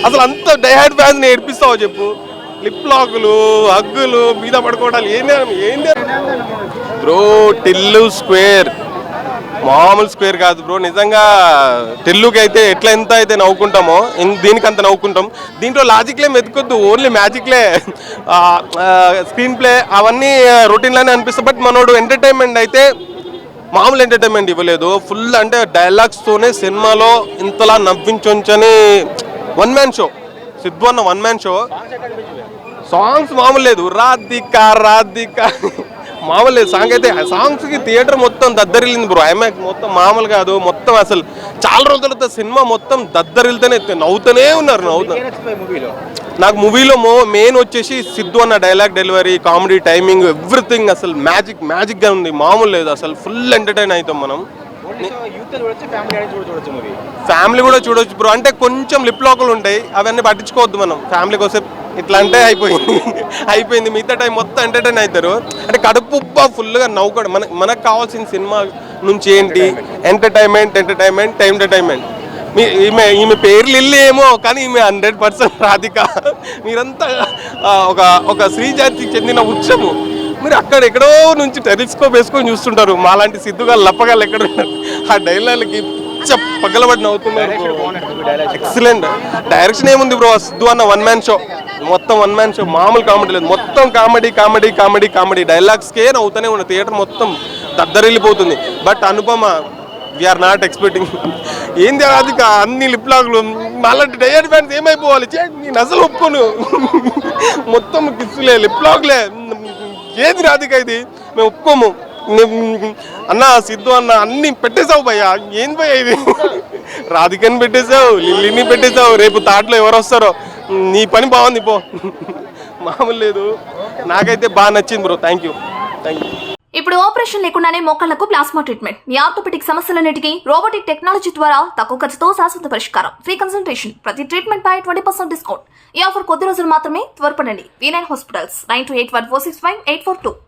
అసలు అంత die-hard fans నేర్పిస్తావో చెప్పు. లిప్ లాకులు, హగ్గులు, మీద పడుకోవడాలు ఏంది బ్రో. టిల్లు స్క్వేర్ మామూలు స్క్వేర్ కాదు బ్రో. నిజంగా టిల్లుకి అయితే ఎంత అయితే నవ్వుకుంటామో దీనికి అంత నవ్వుకుంటాం. దీంట్లో లాజిక్లే వెతుకొద్దు, ఓన్లీ మ్యాజిక్లే. స్క్రీన్ ప్లే అవన్నీ రొటీన్లానే అనిపిస్తాయి. బట్ మనోడు ఎంటర్టైన్మెంట్ అయితే మామూలు ఎంటర్టైన్మెంట్ ఇవ్వలేదు. ఫుల్ అంటే డైలాగ్స్తోనే సినిమాలో ఇంతలా నవ్వించొచ్చని వన్ మ్యాన్ షో. సిద్ధు అన్న వన్ మ్యాన్ షో. సాంగ్స్ మామూలు లేదు. రాధిక మామూలు లేదు సాంగ్ అయితే. సాంగ్స్కి థియేటర్ మొత్తం దద్దరిల్లింది బ్రో. ఐమాక్స్ మొత్తం మామూలు కాదు. మొత్తం అసలు చాలా రోజుల తర్వాత సినిమా మొత్తం దద్దరిల్తూనే నవ్వుతూనే ఉన్నారు. నాకు మూవీలో మెయిన్ వచ్చేసి సిద్ధు అన్న dialogue delivery, comedy timing, everything అసలు మ్యాజిక్గా ఉంది. మామూలు లేదు అసలు. ఫుల్ ఎంటర్టైన్ అవుతాం మనం. ఫ్యామిలీ కూడా చూడొచ్చు బ్రో. అంటే కొంచెం లిప్ లాకులు ఉంటాయి, అవన్నీ పట్టించుకోవద్దు మనం. ఫ్యామిలీ కోసం ఇట్లా అంటే అయిపోయింది. మిగతా టైం మొత్తం ఎంటర్టైన్ అవుతారు. అంటే కడుపు ఫుల్గా నవ్వుకోవడం మనకు కావాల్సిన సినిమా నుంచి ఏంటి? ఎంటర్టైన్మెంట్. ఈమె పేర్లు ఇల్లు ఏమో కానీ ఈమె 100% రాధిక. మీరంతా ఒక స్త్రీ జాతికి చెందిన ఉత్సవం. మీరు అక్కడ ఎక్కడో నుంచి టెలిస్కోప్ వేసుకొని చూస్తుంటారు. మాలాంటి సిద్ధుగా లప్పగాళ్ళు ఎక్కడ ఉన్నారు. ఆ డైలాగ్కి పగలబడి నవ్వుతున్నారు. ఎక్సలెంట్ డైరెక్షన్ ఏముంది బ్రో. సిద్ధు అన్న వన్ మ్యాన్ షో, మొత్తం వన్ మ్యాన్ షో. మామూలు కామెడీ లేదు, మొత్తం కామెడీ. డైలాగ్స్కే నవ్వుతూనే ఉన్న థియేటర్ మొత్తం దద్దరిల్లిపోతుంది. But Anupama we're not expecting. ఏంది రాధిక అన్ని లిప్ లాక్లు. అలాంటి డైరెక్ట్ ఫ్యాన్స్ ఏమైపోవాలి? నేను అసలు ఒప్పుకోను. మొత్తం కిస్సులే, లిప్ లాక్లే. ఏది రాధిక ఇది? మేము ఒప్పుకోము. అన్న సిద్ధు అన్న అన్ని పెట్టేసావు భయ్యా. ఏం భయ్యా ఇది? రాధికని పెట్టేసావు, లిల్లీని పెట్టేసావు. రేపు తాటలో ఎవరు వస్తారో. నీ పని బాగుంది పో. మామూలు లేదు. నాకైతే బాగా నచ్చింది బ్రో. Thank you. ఇప్పుడు ఆపరేషన్ లేకుండానే మోకాళ్లకు ప్లాస్మా ట్రీట్మెంట్. మీ ఆర్థోపెటిక్ సమస్యలన్నిటికీ రోబోటిక్ టెక్నాలజీ ద్వారా తక్కువ ఖర్చుతో శాశ్వత పరిష్కారం. Free consultation. ప్రతి ట్రీట్మెంట్ పై 20% డిస్కౌంట్. ఈ ఆఫర్ కొద్ది రోజులు మాత్రమే. త్వరపడండి. V9 hospitals 9281465842.